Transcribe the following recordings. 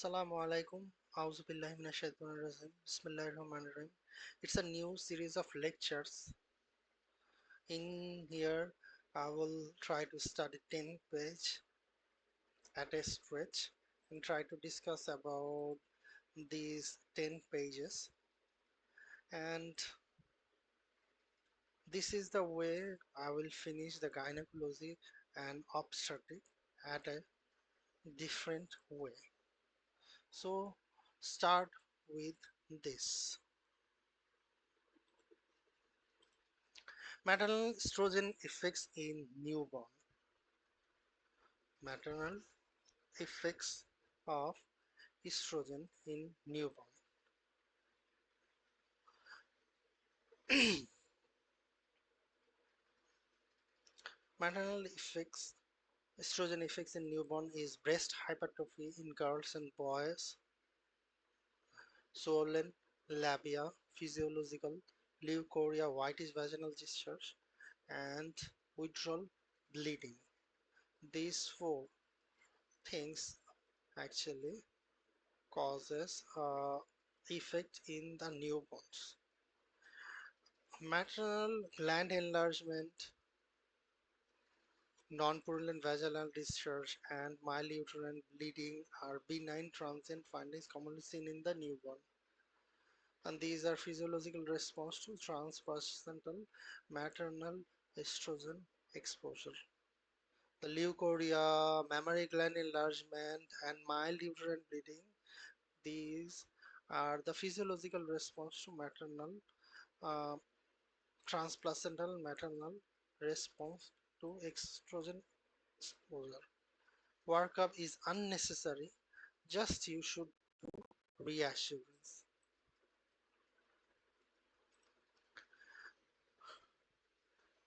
Assalamu alaikum. Auzubillahi minash-shaytanir-rajim. Bismillahir-rahmanir-rahim. It's a new series of lectures. In here, I will try to study 10 page at a stretch and try to discuss about these 10 pages. And this is the way I will finish the gynecology and obstetric at a different way. So start with this. Maternal estrogen effects in newborn. Maternal effects of estrogen in newborn. Maternal effects, estrogen effects in newborn is breast hypertrophy in girls and boys, swollen labia, physiological leukorrhea, whitish vaginal discharge, and withdrawal bleeding. These four things actually causes effect in the newborns. Maternal gland enlargement, non-purulent vaginal discharge, and mild uterine bleeding are benign transient findings commonly seen in the newborn. And these are physiological response to transplacental maternal estrogen exposure. The leukorrhea, mammary gland enlargement, and mild uterine bleeding, these are the physiological response to maternal uh, transplacental maternal response to estrogen exposure. Workup is unnecessary, just you should do reassurance.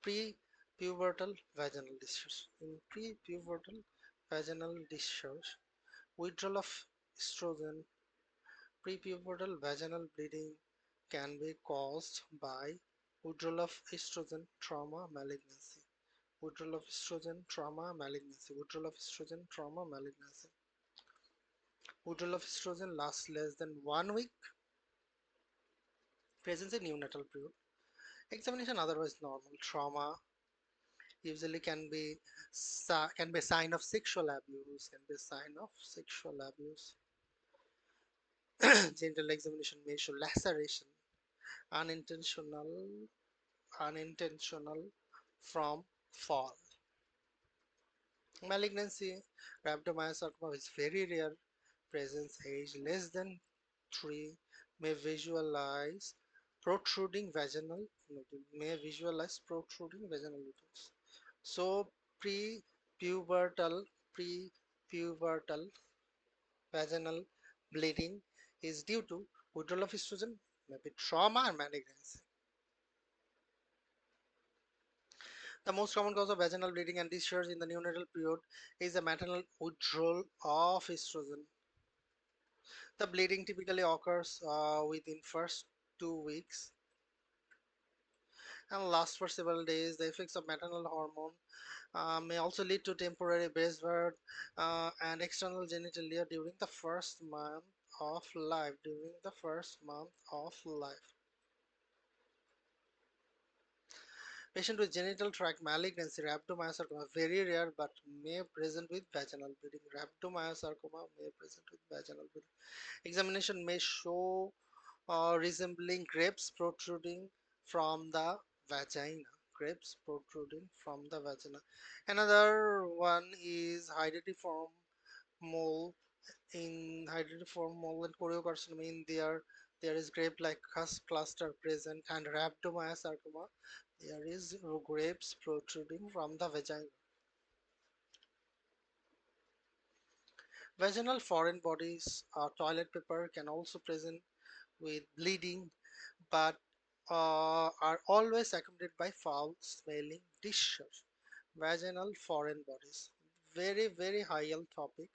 Pre-pubertal vaginal discharge. In pre-pubertal vaginal discharge, withdrawal of estrogen, prepubertal vaginal bleeding can be caused by withdrawal of estrogen, trauma, malignancy. Withdrawal of estrogen, trauma, malignancy. Withdrawal of estrogen, trauma, malignancy. Withdrawal of estrogen lasts less than 1 week. Presence in neonatal period. Examination otherwise normal. Trauma usually can be a sign of sexual abuse. Can be a sign of sexual abuse. Genital examination may show laceration, unintentional, unintentional from fall. Malignancy, rhabdomyosarcoma is very rare. Presence age less than 3 may visualize protruding vaginal nodules. So pre-pubertal pre-pubertal vaginal bleeding is due to withdrawal of estrogen, maybe trauma and malignancy. The most common cause of vaginal bleeding and discharge in the neonatal period is the maternal withdrawal of estrogen. The bleeding typically occurs within first 2 weeks and lasts for several days. The effects of maternal hormone may also lead to temporary breast birth and external genitalia during the first month of life. Patient with genital tract malignancy, rhabdomyosarcoma, very rare but may present with vaginal bleeding. Rhabdomyosarcoma may present with vaginal bleeding. Examination may show resembling grapes protruding from the vagina. Grapes protruding from the vagina. Another one is hydatidiform mole. In hydatidiform mole and choriocarcinoma, in there is grape-like cluster present, and rhabdomyosarcoma, there is grapes protruding from the vagina. Vaginal foreign bodies, toilet paper can also present with bleeding, but are always accompanied by foul smelling discharge. Vaginal foreign bodies, very high yield topic.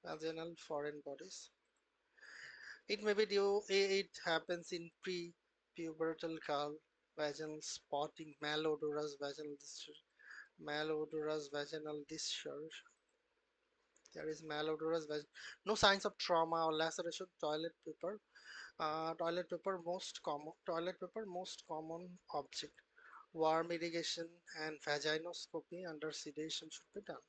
Vaginal foreign bodies, it may be due, it happens in pre-pubertal girl. Vaginal spotting, malodorous vaginal discharge, There is malodorous no signs of trauma or laceration. Toilet paper most common object. Warm irrigation and vaginoscopy under sedation should be done.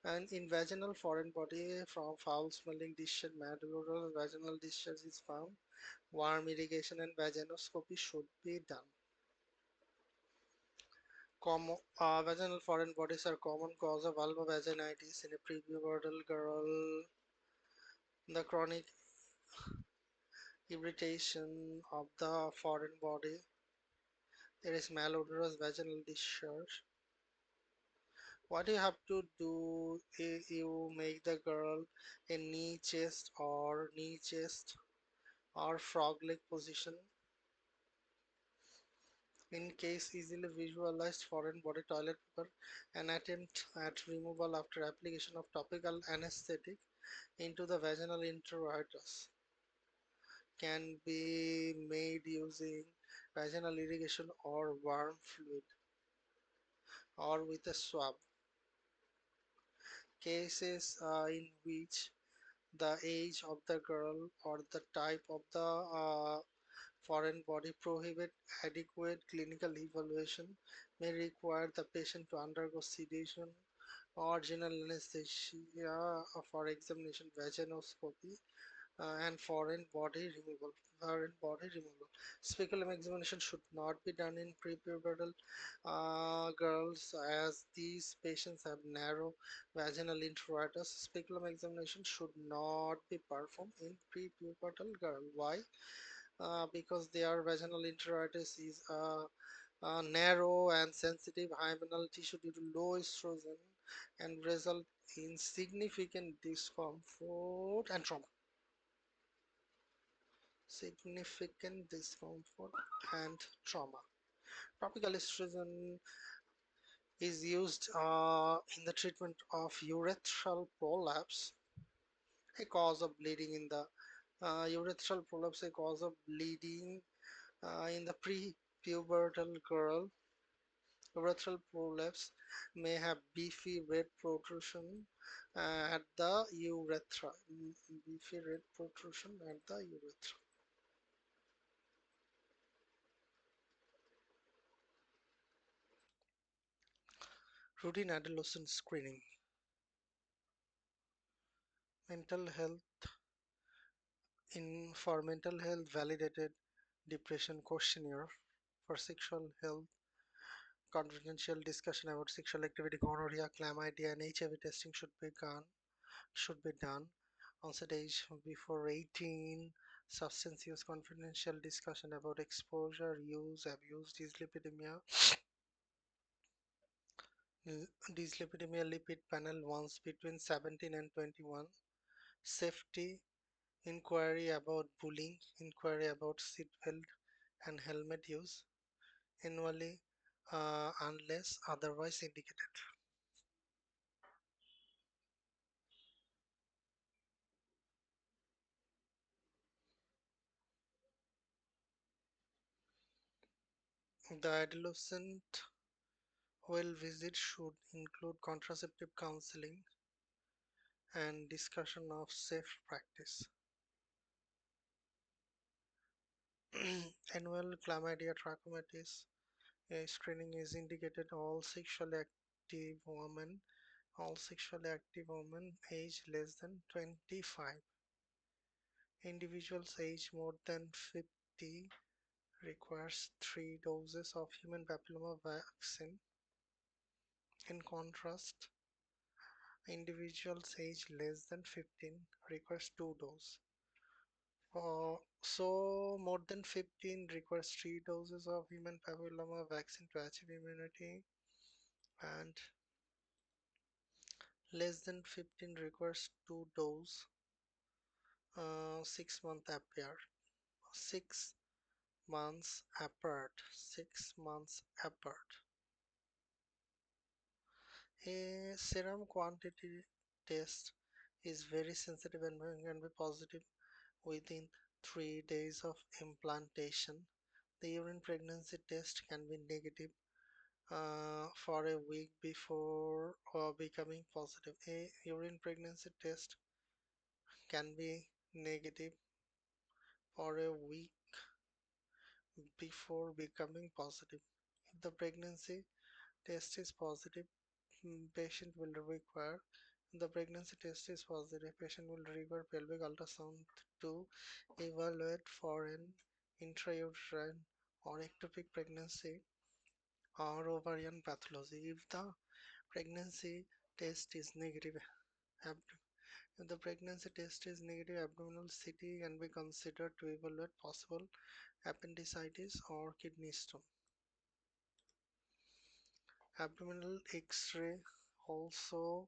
And in vaginal foreign body from foul smelling discharge, malodorous vaginal discharge is found. Warm irrigation and vaginoscopy should be done. Vaginal foreign bodies are common cause of vulvovaginitis in a prepubertal girl. The chronic irritation of the foreign body. There is malodorous vaginal discharge. What you have to do is you make the girl a knee chest or frog leg position. In case easily visualized foreign body toilet paper, an attempt at removal after application of topical anesthetic into the vaginal introitus can be made using vaginal irrigation or warm fluid or with a swab. Cases in which the age of the girl or the type of the foreign body prohibit adequate clinical evaluation may require the patient to undergo sedation or general anesthesia for examination, vaginoscopy, and foreign body removal. Speculum examination should not be done in prepubertal girls as these patients have narrow vaginal introitus. Speculum examination should not be performed in prepubertal girl. Why? Because their vaginal introitus is narrow and sensitive hymenal tissue due to low estrogen and result in significant discomfort and trauma. Significant discomfort and trauma. Topical estrogen is used in the treatment of urethral prolapse, a cause of bleeding in the urethral prolapse, a cause of bleeding in the pre-pubertal girl. Urethral prolapse may have beefy red protrusion at the urethra. Beefy red protrusion at the urethra. Routine adolescent screening. Mental health for mental health validated depression questionnaire for sexual health confidential discussion about sexual activity gonorrhea chlamydia and HIV testing should be done onset age before 18 substance use confidential discussion about exposure use abuse dyslipidemia lipid panel once between 17 and 21 safety inquiry about bullying, inquiry about seatbelt and helmet use annually unless otherwise indicated. The adolescent well visit should include contraceptive counseling and discussion of safe practice. Annual chlamydia trachomatis screening is indicated all sexually active women aged less than 25. Individuals aged more than 50 requires 3 doses of human papilloma vaccine. In contrast, individuals aged less than 15 requires 2 doses. So more than 15 requires 3 doses of human papilloma vaccine to achieve immunity, and less than 15 requires 2 doses 6 months apart. 6 months apart. A serum quantity test is very sensitive and can be positive within 3 days of implantation. The urine pregnancy test can be negative for a week before becoming positive. A urine pregnancy test can be negative for a week before becoming positive. If the pregnancy test is positive, patient will require the pregnancy test is positive, patient will require pelvic ultrasound to evaluate for an intrauterine or ectopic pregnancy or ovarian pathology. If the pregnancy test is negative, if the pregnancy test is negative, abdominal CT can be considered to evaluate possible appendicitis or kidney stone. Abdominal X-ray also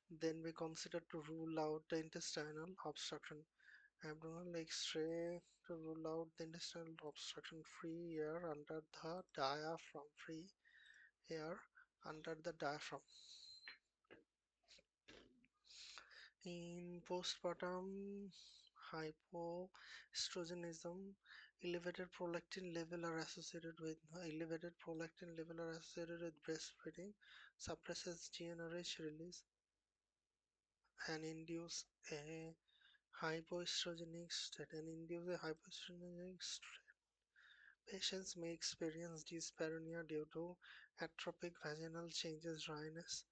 then be considered to rule out the intestinal obstruction. Abdominal X-ray to rule out the intestinal obstruction. Free air under the diaphragm. Free air under the diaphragm. In postpartum hypoestrogenism, elevated prolactin level are associated with breastfeeding, suppresses GnRH release, and induce a hypoestrogenic state. Patients may experience dyspareunia due to atrophic vaginal changes, dryness,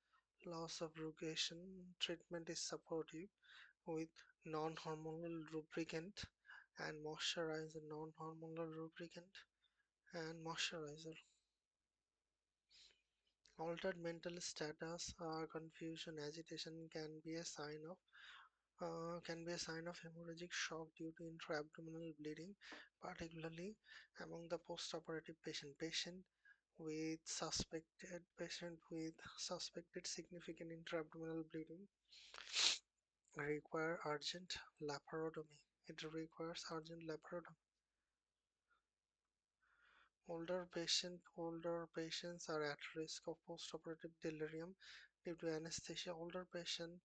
loss of lubrication. Treatment is supportive with non-hormonal lubricant and moisturizer. Altered mental status, confusion, agitation can be a sign of hemorrhagic shock due to intra-abdominal bleeding, particularly among the post-operative patient with suspected significant intra-abdominal bleeding require urgent laparotomy. It requires urgent laparotomy. Older patients are at risk of post-operative delirium due to anesthesia. Older patients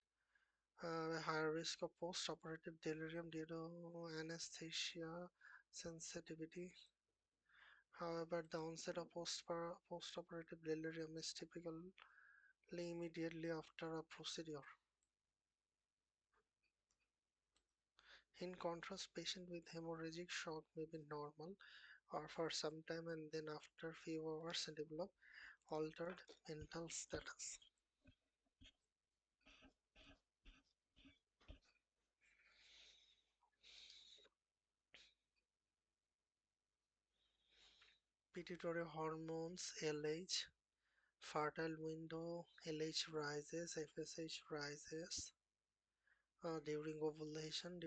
a higher risk of post-operative delirium due to anesthesia sensitivity. However, the onset of post-operative delirium is typically immediately after a procedure. In contrast, patients with hemorrhagic shock may be normal or for some time and then after few hours develop altered mental status. Pituitary hormones LH, fertile window LH rises, FSH rises during ovulation.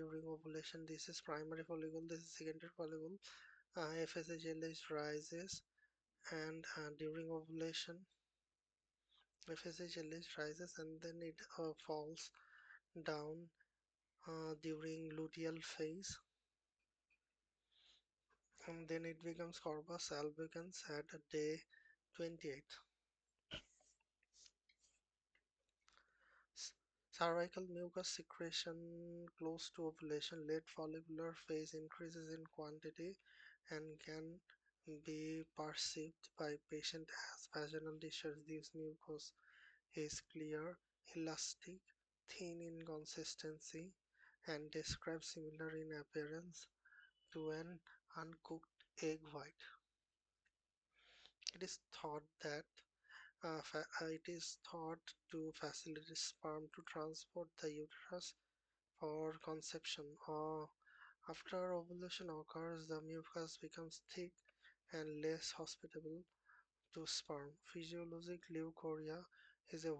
This is primary follicle, this is secondary follicle. FSH LH rises, and during ovulation FSH LH rises and then it falls down during luteal phase, and then it becomes corpus albicans at day 28. Cervical mucus secretion close to ovulation, late follicular phase increases in quantity and can be perceived by patient as vaginal discharge. This mucus is clear, elastic, thin in consistency, and described similar in appearance to an uncooked egg white. It is thought that it is thought to facilitate sperm to transport the uterus for conception. After ovulation occurs, the mucus becomes thick and less hospitable to sperm. Physiologic leukorrhea is a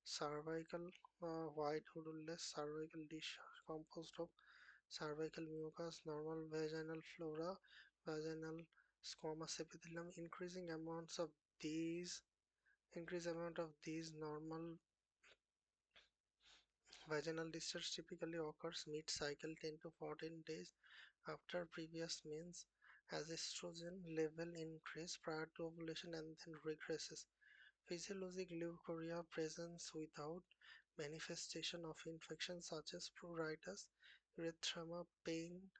cervical white odorless cervical discharge composed of cervical mucus, normal vaginal flora, vaginal squamous epithelium. Increased amount of these normal vaginal discharge typically occurs mid-cycle 10 to 14 days after previous means as estrogen level increase prior to ovulation and then regresses. Physiologic leukorrhea presents without manifestation of infection such as pruritus, erythema, pain,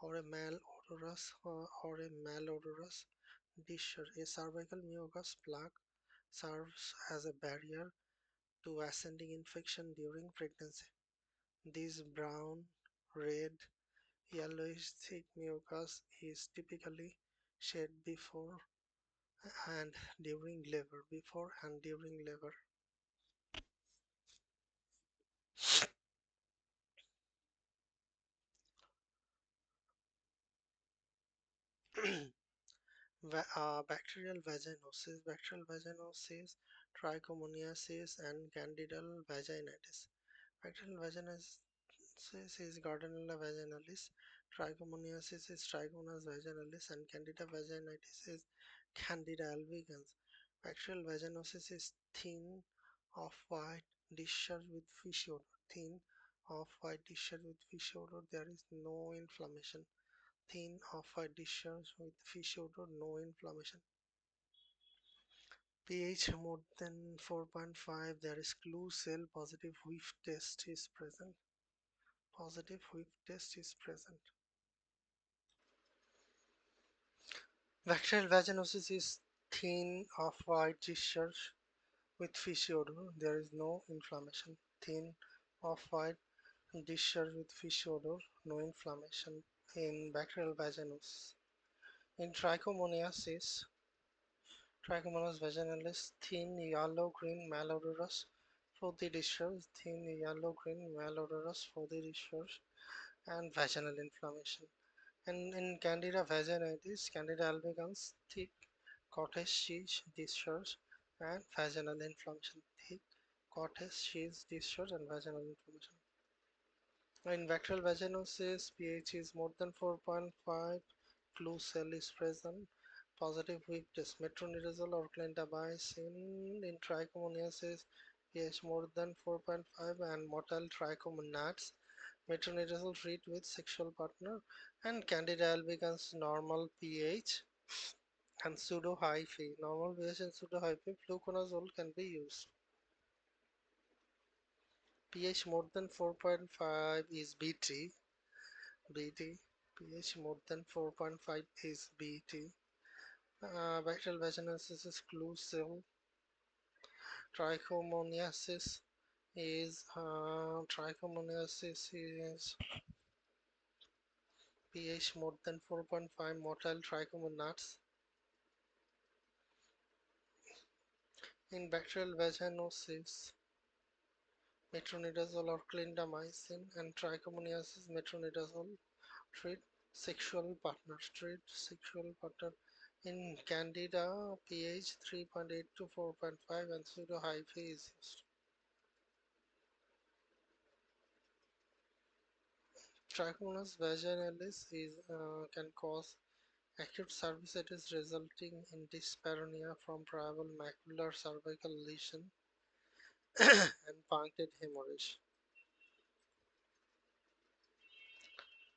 or a malodorous discharge. A cervical mucus plug serves as a barrier to ascending infection during pregnancy. This brown, red, yellowish thick mucus is typically shed and during labor. Bacterial vaginosis, trichomoniasis, and candidal vaginitis. Bacterial vaginosis is Gardnerella vaginalis, trichomoniasis is Trichomonas vaginalis, and candida vaginitis is Candida albicans. Bacterial vaginosis is thin, off-white discharge with fish odor. Thin, off-white discharge with fish odor. There is no inflammation. Thin, off-white discharge with fish odor, no inflammation. pH more than 4.5, there is clue cell positive whiff test is present. Positive whiff test is present. Bacterial vaginosis is thin off-white discharge with fishy odor. There is no inflammation. Thin off-white discharge with fishy odor, no inflammation in bacterial vaginosis. In trichomoniasis, Trichomonas vaginalis, thin yellow-green malodorous fruity discharge, thin yellow-green malodorous fruity discharge, and vaginal inflammation. And in Candida vaginitis, Candida albicans, thick cottage cheese discharge and vaginal inflammation. Thick cottage cheese discharge and vaginal inflammation. In bacterial vaginosis, pH is more than 4.5, clue cell is present, positive whiff test, metronidazole or clindamycin. In trichomoniasis, pH more than 4.5 and motile trichomonads, metronidazole treat with sexual partner, and Candida albicans normal pH and pseudo-high-Phe. Normal pH and pseudo-high-Phe fluconazole can be used. pH more than 4.5 is BT. pH more than 4.5 is BT. Bacterial vaginosis is clue cell. Trichomoniasis is pH more than 4.5 motile trichomonads. In bacterial vaginosis, metronidazole or clindamycin, and trichomoniasis, metronidazole treat sexual partner. In Candida, pH 3.8 to 4.5 and pseudo-high-Phe is used. Trichomonas vaginalis can cause acute cervicitis resulting in dyspareunia from priable macular cervical lesion and punctate hemorrhage.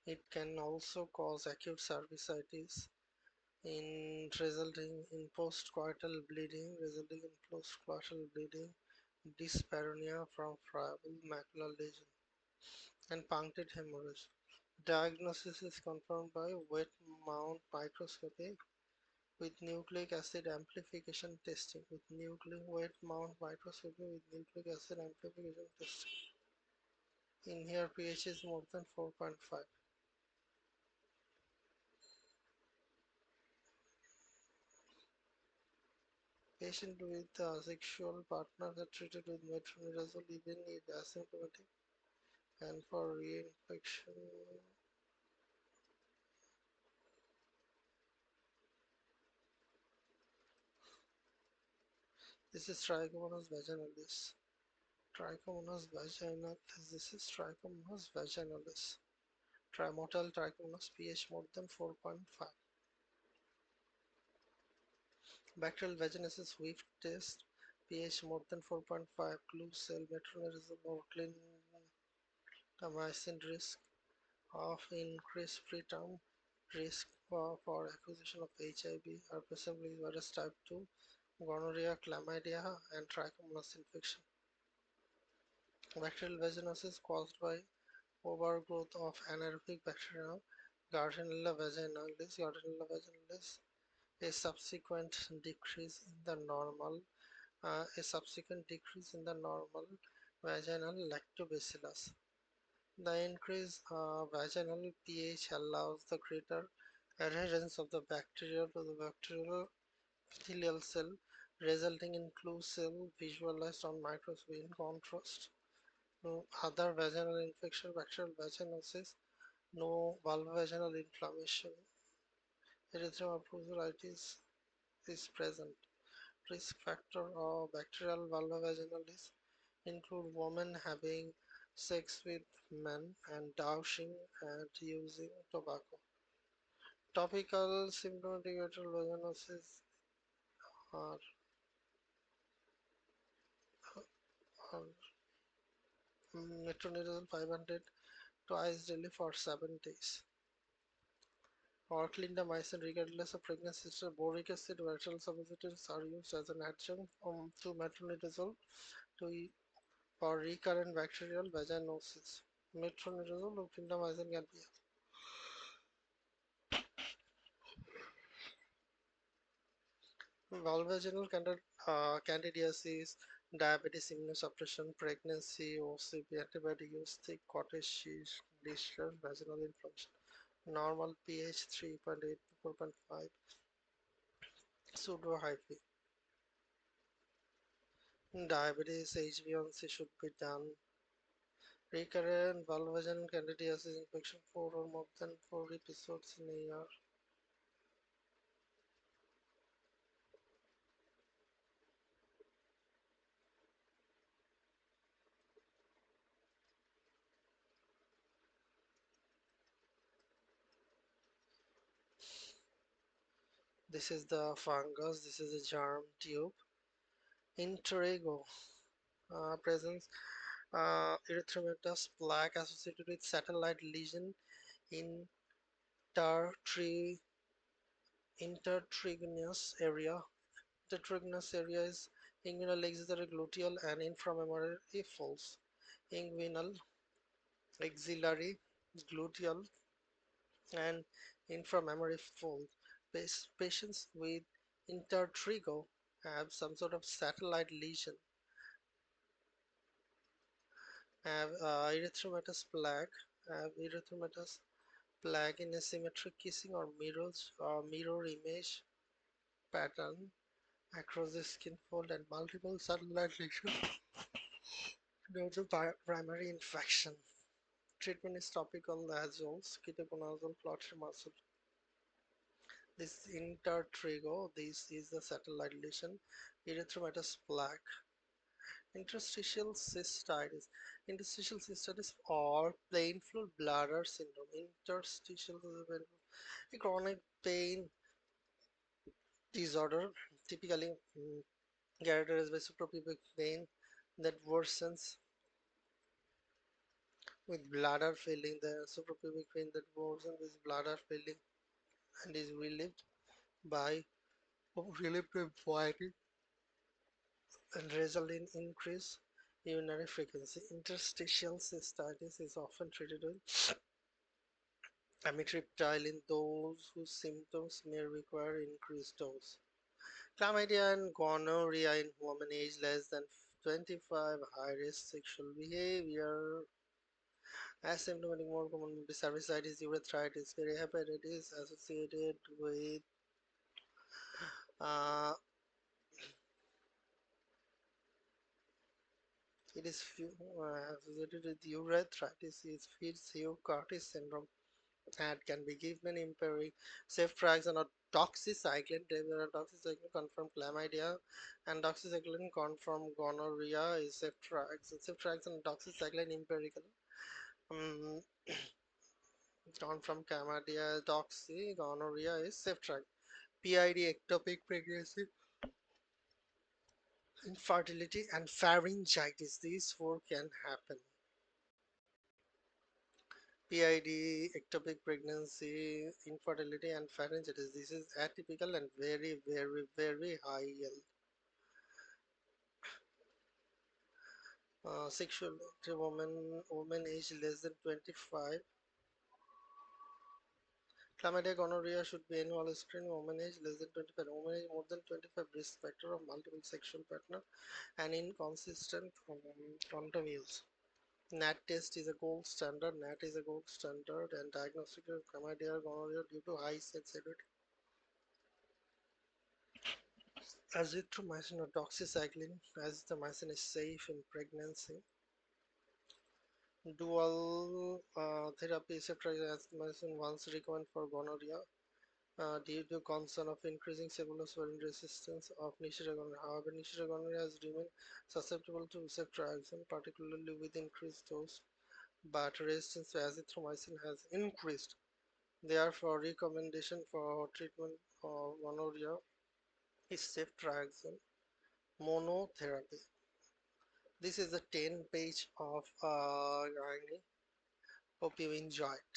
It can also cause acute cervicitis resulting in postcoital bleeding, dyspareunia from priable macular lesion, and punctate hemorrhage. Diagnosis is confirmed by wet mount microscopy with nucleic acid amplification testing. Wet mount microscopy with nucleic acid amplification testing. In here, pH is more than 4.5. Patients with sexual partners are treated with metronidazole even if asymptomatic, and for reinfection, this is Trichomonas vaginalis. Trichomonas vaginalis. This is Trichomonas vaginalis. Trimotile trichomonas, pH more than 4.5. Bacterial vaginosis whiff test, pH more than 4.5. Clue cell metronidazole or clindamycin risk of increased preterm risk for acquisition of HIV, herpes simplex virus type 2, gonorrhea, chlamydia, and trichomonas infection. Bacterial vaginosis caused by overgrowth of anaerobic bacteria, Gardnerella vaginalis A subsequent decrease in the normal vaginal lactobacillus. The increased vaginal pH allows the greater adherence of the bacteria to the bacterial epithelial cell, resulting in clue cell visualized on microscopy. In contrast to other vaginal infection, bacterial vaginosis, no vulvovaginal inflammation, erythema pruritus is present. Risk factor of bacterial vulvovaginalis include women having sex with men and dowsing and using tobacco. Topical symptomatic bacterial vaginosis are, are metronidazole 500 twice daily for 7 days. Or clindamycin regardless of pregnancy. Boric acid bacterial suppositories are used as an adjunct to metronidazole to for recurrent bacterial vaginosis. Metronidazole or clindamycin can be vulvovaginal candidiasis, diabetes, immunosuppression, pregnancy, OCP, antibiotic use, thick cottage cheese, vaginal inflammation. Normal pH 3.8 to 4.5, pseudo hyphae. Diabetes HbA1c should be done. Recurrent vulvovaginal candidiasis infection 4 or more than 4 episodes in a year. This is the fungus, this is a germ tube. Interego presence erythematous plaque associated with satellite lesion in intertriginous intertriginous area. Intertriginous area is inguinal, axillary, gluteal, and inframammary folds. Inguinal, axillary, gluteal, and inframammary fold. Patients with intertrigo have some sort of satellite lesion, have erythematous plaque in asymmetric kissing or mirror image pattern across the skin fold and multiple satellite lesions due to primary infection. Treatment is topical azoles, ketoconazole, clotrimazole. This intertrigo, this is the satellite lesion, erythematous plaque. Interstitial cystitis. Interstitial cystitis or painful bladder syndrome. Interstitial is a chronic pain disorder, typically characterized by suprapubic pain that worsens with bladder filling. The suprapubic pain that worsens with bladder filling and is relieved by relieved lymphoid and result in increased urinary frequency. Interstitial cystitis is often treated with amitriptyline in those whose symptoms may require increased dose. Chlamydia and gonorrhea in women aged less than 25, high risk sexual behavior. Asymptomatic more common would be cervicitis, urethritis, perihepatitis associated with uh, it is associated with urethritis is Fitz-Hugh-Curtis syndrome and can be given empiric ceftriaxone or doxycycline. Doxycycline confirmed chlamydia and doxycycline confirmed gonorrhea is ceftriaxone. Ceftriaxone and doxycycline empirical. Um, confirmed chlamydia, doxy, gonorrhea is ceftriaxone. PID, ectopic pregnancy, infertility, and pharyngitis. These four can happen. PID, ectopic pregnancy, infertility, and pharyngitis. This is atypical and very, very, very high yield. Sexual women aged less than 25 Chlamydia gonorrhea should be annual screening. Women age less than 25. Women age more than 25 risk factor of multiple sexual partner and inconsistent condom use. NAT test is a gold standard. NAT is a gold standard and diagnostic of chlamydia gonorrhea due to high sensitivity. Azithromycin or doxycycline. Azithromycin is safe in pregnancy. Dual therapy ceftriaxone once recommended for gonorrhea due to concern of increasing cephalosporin resistance of Neisseria gonorrhea. However, Neisseria gonorrhea has remained susceptible to ceftriaxone, particularly with increased dose, but resistance to azithromycin has increased. Therefore, recommendation for treatment of gonorrhea is ceftriaxone monotherapy. This is a 10 page of gynae. Hope you enjoyed.